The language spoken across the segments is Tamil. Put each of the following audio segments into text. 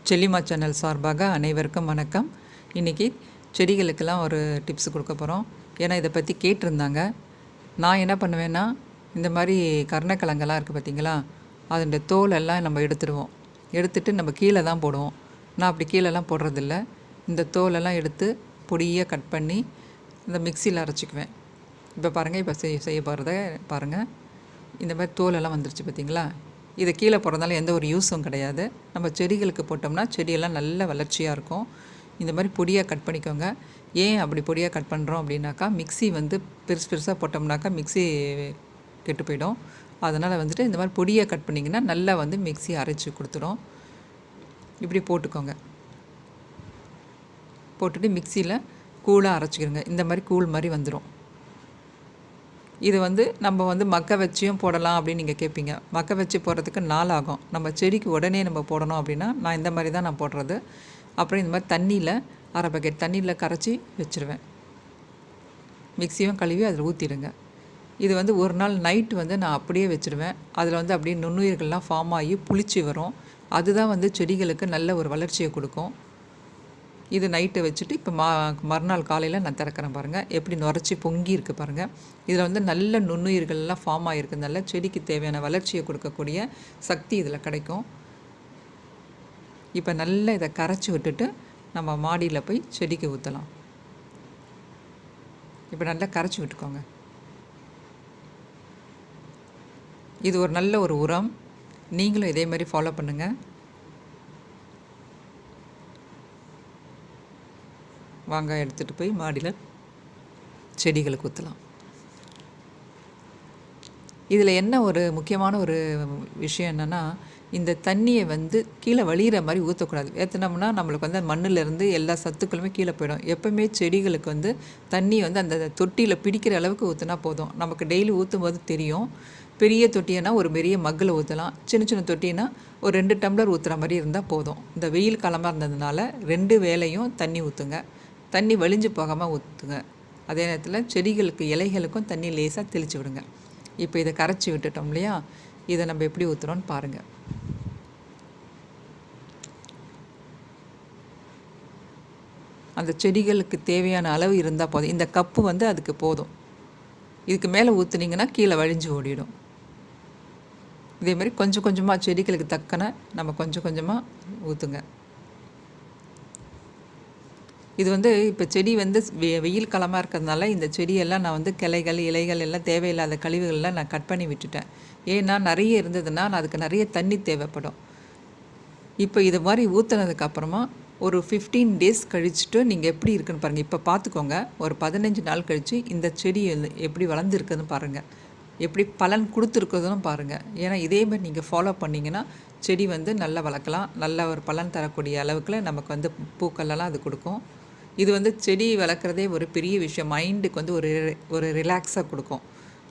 செல்லிமா சேனல் சார்பாக அனைவருக்கும் வணக்கம். இன்றைக்கி செடிகளுக்கெல்லாம் ஒரு டிப்ஸ் கொடுக்க போகிறோம். ஏன்னா இதை பற்றி கேட்டிருந்தாங்க. நான் என்ன பண்ணுவேன்னா, இந்த மாதிரி கருணக்கிழங்கெல்லாம் இருக்குது பார்த்திங்களா, அதோடைய தோலெல்லாம் நம்ம எடுத்துடுவோம். எடுத்துகிட்டு நம்ம கீழே தான் போடுவோம். நான் அப்படி கீழெல்லாம் போடுறதில்ல. இந்த தோலெல்லாம் எடுத்து பொடியாக கட் பண்ணி இந்த மிக்சியில் அரைச்சிக்குவேன். இப்போ பாருங்கள், இப்போ செய்ய போகிறத பாருங்கள். இந்த மாதிரி தோலெல்லாம் வந்துருச்சு பார்த்திங்களா. இதை கீழே போடுறதுனால எந்த ஒரு யூஸும் கிடையாது. நம்ம செடிகளுக்கு போட்டோம்னா செடியெல்லாம் நல்ல வளர்ச்சியாக இருக்கும். இந்த மாதிரி பொடியாக கட் பண்ணிக்கோங்க. ஏன் அப்படி பொடியாக கட் பண்ணுறோம் அப்படின்னாக்கா, மிக்ஸி வந்து பெருசாக போட்டோம்னாக்கா மிக்ஸி கெட்டு போயிடும். அதனால் வந்துட்டு இந்த மாதிரி பொடியாக கட் பண்ணிங்கன்னா நல்லா வந்து மிக்ஸி அரைச்சி கொடுத்துரும். இப்படி போட்டுக்கோங்க. போட்டுட்டு மிக்சியில் கூலாக அரைச்சிக்கிறோங்க. இந்த மாதிரி கூழ் மாதிரி வந்துடும். இது வந்து நம்ம வந்து மக்க வச்சியும் போடலாம் அப்படின்னு நீங்கள் கேட்பீங்க. மக்க வச்சு போடுறதுக்கு நாள் ஆகும். நம்ம செடிக்கு உடனே நம்ம போடணும் அப்படின்னா நான் இந்த மாதிரி தான் நான் போடுறது. அப்புறம் இந்த மாதிரி தண்ணியில் அரை பக்கெட் தண்ணியில் கரைச்சி வச்சுருவேன். மிக்ஸியும் கழுவி அதில் ஊற்றிடுங்க. இது வந்து ஒரு நாள் நைட்டு வந்து நான் அப்படியே வச்சுருவேன். அதில் வந்து அப்படியே நுண்ணுயிர்கள்லாம் ஃபார்ம் ஆகி புளிச்சு வரும். அதுதான் வந்து செடிகளுக்கு நல்ல ஒரு வளர்ச்சியை கொடுக்கும். இது நைட்டு வச்சுட்டு இப்போ மறுநாள் காலையில் நான் திறக்கிறேன் பாருங்கள். எப்படி நுரைச்சி பொங்கி இருக்குது பாருங்கள். இதில் வந்து நல்ல நுண்ணுயிர்கள்லாம் ஃபார்ம் ஆகிருக்கிறதுனால செடிக்கு தேவையான வளர்ச்சியை கொடுக்கக்கூடிய சக்தி இதில் கிடைக்கும். இப்போ நல்லா இதை கரைச்சி விட்டுட்டு நம்ம மாடியில் போய் செடிக்கு ஊற்றலாம். இப்போ நல்லா கரைச்சி விட்டுக்கோங்க. இது ஒரு நல்ல ஒரு உரம். நீங்களும் இதே மாதிரி ஃபாலோ பண்ணுங்கள். வாங்க, எடுத்துகிட்டு போய் மாடியில் செடிகளுக்கு ஊற்றலாம். இதில் என்ன ஒரு முக்கியமான ஒரு விஷயம் என்னென்னா, இந்த தண்ணியை வந்து கீழே வழிகிற மாதிரி ஊற்றக்கூடாது. ஏற்றினோம்னா நம்மளுக்கு வந்து மண்ணிலேருந்து எல்லா சத்துக்களுமே கீழே போயிடும். எப்போவுமே செடிகளுக்கு வந்து தண்ணி வந்து அந்த தொட்டியில் பிடிக்கிற அளவுக்கு ஊற்றினா போதும். நமக்கு டெய்லி ஊற்றும் போது தெரியும். பெரிய தொட்டினா ஒரு பெரிய மக்கில் ஊற்றலாம். சின்ன தொட்டினா ஒரு 2 டம்ளர் ஊற்றுற மாதிரி இருந்தால் போதும். இந்த வெயில் காலமாக இருந்ததுனால 2 வேளையும் தண்ணி ஊற்றுங்க. தண்ணி வலிஞ்சு போகாமல் ஊற்றுங்க. அதே நேரத்தில் செடிகளுக்கு இலைகளுக்கும் தண்ணி லேசாக தெளித்து விடுங்க. இப்போ இதை கரைச்சி விட்டுட்டோம் இல்லையா, இதை நம்ம எப்படி ஊற்றுறோன்னு பாருங்கள். அந்த செடிகளுக்கு தேவையான அளவு இருந்தால் போதும். இந்த கப்பு வந்து அதுக்கு போதும். இதுக்கு மேலே ஊற்றுனீங்கன்னா கீழே வழிஞ்சு ஓடிடும். இதே மாதிரி கொஞ்சம் கொஞ்சமாக செடிகளுக்கு தக்கன நம்ம கொஞ்சம் கொஞ்சமாக ஊற்றுங்க. இது வந்து இப்போ செடி வந்து வெயில் காலமாக இருக்கிறதுனால இந்த செடியெல்லாம் நான் வந்து கிளைகள் இலைகள் எல்லாம் தேவையில்லாத கழிவுகள்லாம் நான் கட் பண்ணி விட்டுட்டேன். ஏன்னா நிறைய இருந்ததுன்னா நான் அதுக்கு நிறைய தண்ணி தேவைப்படும். இப்போ இது மாதிரி ஊற்றுனதுக்கப்புறமா ஒரு 15 டேஸ் கழிச்சுட்டு நீங்கள் எப்படி இருக்குன்னு பாருங்கள். இப்போ பார்த்துக்கோங்க, ஒரு 15 நாள் கழித்து இந்த செடி எப்படி வளர்ந்துருக்குதுன்னு பாருங்கள், எப்படி பலன் கொடுத்துருக்குதுன்னு பாருங்கள். ஏன்னா இதே மாதிரி நீங்கள் ஃபாலோ பண்ணிங்கன்னா செடி வந்து நல்லா வளர்க்கலாம். நல்ல ஒரு பலன் தரக்கூடிய அளவுக்கு நமக்கு வந்து பூக்கள்லாம் அது கொடுக்கும். இது வந்து செடி வளர்க்குறதே ஒரு பெரிய விஷயம். மைண்டுக்கு வந்து ஒரு ரிலாக்ஸாக கொடுக்கும்.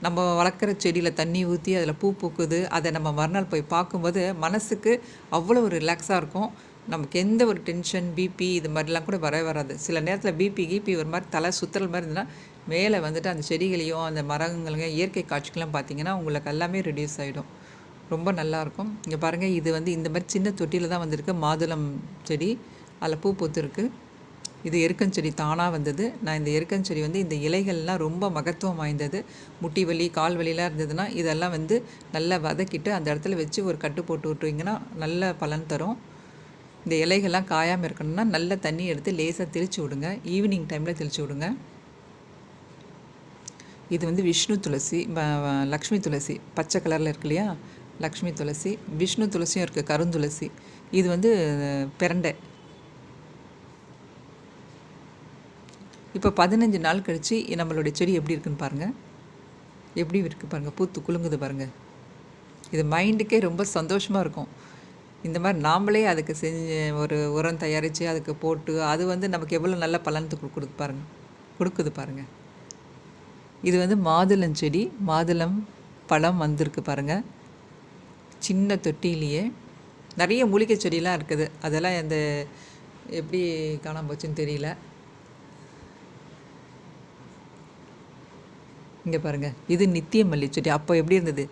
நம்ம வளர்க்குற செடியில் தண்ணி ஊற்றி அதில் பூ பூக்குது, அதை நம்ம மறுநாள் போய் பார்க்கும்போது மனசுக்கு அவ்வளோ ஒரு ரிலாக்ஸாக இருக்கும். நமக்கு எந்த ஒரு டென்ஷன், பிபி இது மாதிரிலாம் கூட வராது. சில நேரத்தில் பிபி ஒரு மாதிரி தலை சுற்றுற மாதிரி இருந்ததுன்னா மேலே வந்துட்டு அந்த செடிகளையும் அந்த மரங்களையும் இயற்கை காட்சிகள்லாம் பார்த்திங்கன்னா உங்களுக்கு எல்லாமே ரெடியூஸ் ஆகிடும். ரொம்ப நல்லாயிருக்கும். இங்கே பாருங்கள், இது வந்து இந்த மாதிரி சின்ன தொட்டியில் தான் வந்திருக்கு. மாதுளம் செடி, அதில் பூ பூத்துருக்கு. இது எருக்கஞ்செடி தானாக வந்தது. நான் இந்த எருக்கஞ்செடி வந்து இந்த இலைகள்லாம் ரொம்ப மகத்துவம் வாய்ந்தது. முட்டி வலி, கால் வலிலாம் இருந்ததுன்னா இதெல்லாம் வந்து நல்லா வதக்கிட்டு அந்த இடத்துல வச்சு ஒரு கட்டு போட்டு விட்டுவிங்கன்னா நல்ல பலன் தரும். இந்த இலைகள்லாம் காயாமல் இருக்கணும்னா நல்ல தண்ணி எடுத்து லேசாக தெளித்து விடுங்க. ஈவினிங் டைமில் தெளித்து விடுங்க. இது வந்து விஷ்ணு துளசி, லக்ஷ்மி துளசி, பச்சை கலரில் இருக்கு இல்லையா, லக்ஷ்மி துளசி. விஷ்ணு துளசியும் இருக்குது, கருந்துளசி. இது வந்து பிரண்டை. இப்போ 15 நாள் கழித்து நம்மளுடைய செடி எப்படி இருக்குன்னு பாருங்கள். எப்படி இருக்குது பாருங்கள், பூத்து குலுங்குது பாருங்கள். இது மைண்டுக்கே ரொம்ப சந்தோஷமாக இருக்கும். இந்த மாதிரி நாம்ளே அதுக்கு செஞ்சு ஒரு உரம் தயாரித்து அதுக்கு போட்டு அது வந்து நமக்கு எவ்வளோ நல்ல பலன் கொடுக்குது பாருங்கள். இது வந்து மாதுளஞ்செடி, மாதுளம் பழம் வந்திருக்கு பாருங்கள். சின்ன தொட்டிலேயே நிறைய மூலிகை செடியெலாம் இருக்குது. அதெல்லாம் அந்த எப்படி காணாமல் போச்சுன்னு தெரியல. இங்கே பாருங்கள், இது நித்திய மல்லி செடி. அப்போ எப்படி இருந்தது,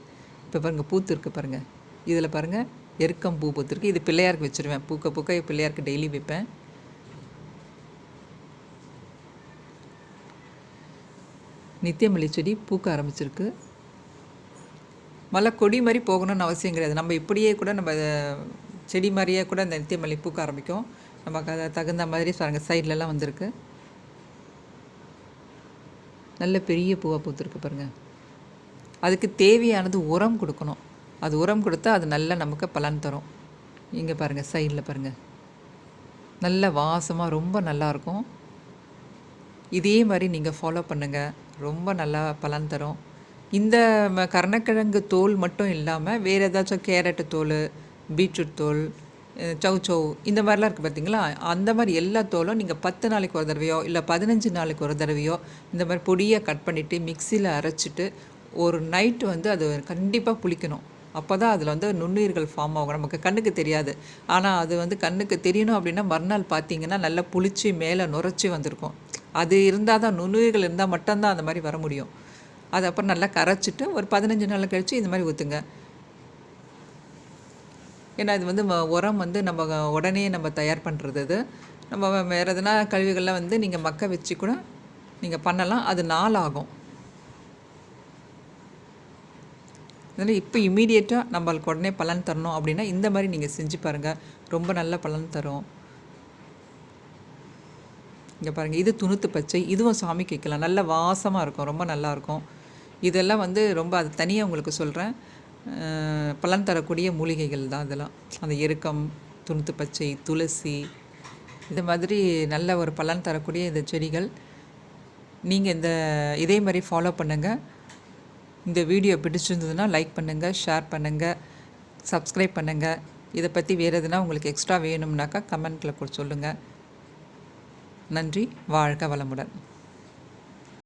இப்போ பாருங்கள் பூத்து இருக்குது பாருங்கள். இதில் பாருங்கள் எருக்கம் பூ பூத்திருக்கு. இது பிள்ளையாருக்கு வச்சுருவேன். பூக்க பூக்க பிள்ளையாருக்கு டெய்லி வைப்பேன். நித்தியமல்லி செடி பூக்க ஆரம்பிச்சிருக்கு. மழை கொடி மாதிரி போகணும்னு அவசியம் கிடையாது. நம்ம இப்படியே கூட நம்ம செடி மாதிரியே கூட இந்த நித்தியமல்லி பூக்க ஆரம்பிக்கும். நமக்கு அதை தகுந்த மாதிரி பாருங்கள் சைட்லலாம் வந்திருக்கு. நல்ல பெரிய பூவாக பூத்துருக்கு பாருங்கள். அதுக்கு தேவையானது உரம் கொடுக்கணும். அது உரம் கொடுத்தா அது நல்லா நமக்கு பலன் தரும். இங்கே பாருங்கள் சைடில் பாருங்கள், நல்ல வாசமாக ரொம்ப நல்லாயிருக்கும். இதே மாதிரி நீங்கள் ஃபாலோ பண்ணுங்கள், ரொம்ப நல்லா பலன் தரும். இந்த கருணக்கிழங்கு தோல் மட்டும் இல்லாமல் வேறு ஏதாச்சும் கேரட்டு தோல், பீட்ரூட் தோல், சௌ இந்த மாதிரிலாம் இருக்குது பார்த்தீங்களா, அந்த மாதிரி எல்லா தோலும் நீங்கள் 10 நாளைக்கு ஒரு தடவையோ இல்லை 15 நாளைக்கு ஒரு தடவையோ இந்த மாதிரி பொடியாக கட் பண்ணிவிட்டு மிக்சியில் அரைச்சிட்டு ஒரு நைட்டு வந்து அது கண்டிப்பாக புளிக்கணும். அப்போ தான் அதில் வந்து நுண்ணுயிர்கள் ஃபார்ம் ஆகும். நமக்கு கண்ணுக்கு தெரியாது, ஆனால் அது வந்து கண்ணுக்கு தெரியணும் அப்படின்னா மறுநாள் பார்த்தீங்கன்னா நல்லா புளிச்சு மேலே நுரைச்சி வந்திருக்கும். அது இருந்தால் தான், நுண்ணுயிர்கள் இருந்தால் மட்டும்தான் அந்த மாதிரி வர முடியும். அது அப்புறம் நல்லா கரைச்சிட்டு ஒரு 15 நாள் கழித்து இந்த மாதிரி ஊற்றுங்க. ஏன்னா இது வந்து உரம் வந்து நம்ம உடனே நம்ம தயார் பண்ணுறது. இது நம்ம வேறு எதுனா கழிவுகள்லாம் வந்து நீங்கள் மக்க வச்சு கூட நீங்கள் பண்ணலாம். அது நாள் ஆகும். அதனால் இப்போ இம்மீடியட்டாக நம்மளுக்கு உடனே பலன் தரணும் அப்படின்னா இந்த மாதிரி நீங்கள் செஞ்சு பாருங்கள், ரொம்ப நல்ல பலன் தரும். இங்கே பாருங்கள், இது துணுத்து பச்சை, இதுவும் சாமிக்கு வைக்கலாம். நல்ல வாசமாக இருக்கும், ரொம்ப நல்லாயிருக்கும். இதெல்லாம் வந்து ரொம்ப அது தனியாக உங்களுக்கு சொல்கிறேன். பலன் தரக்கூடிய மூலிகைகள் தான் இதெல்லாம். அந்த எருக்கம், துணுத்து பச்சை, துளசி, இது மாதிரி நல்ல ஒரு பலன் தரக்கூடிய இந்த செடிகள். நீங்கள் இதே மாதிரி ஃபாலோ பண்ணுங்கள். இந்த வீடியோ பிடிச்சிருந்ததுன்னா லைக் பண்ணுங்கள், ஷேர் பண்ணுங்கள், சப்ஸ்கிரைப் பண்ணுங்கள். இதை பற்றி வேறு எதுனா உங்களுக்கு எக்ஸ்ட்ரா வேணும்னாக்கா கமெண்ட்டில் கூட சொல்லுங்கள். நன்றி. வாழ்க வளமுடன்.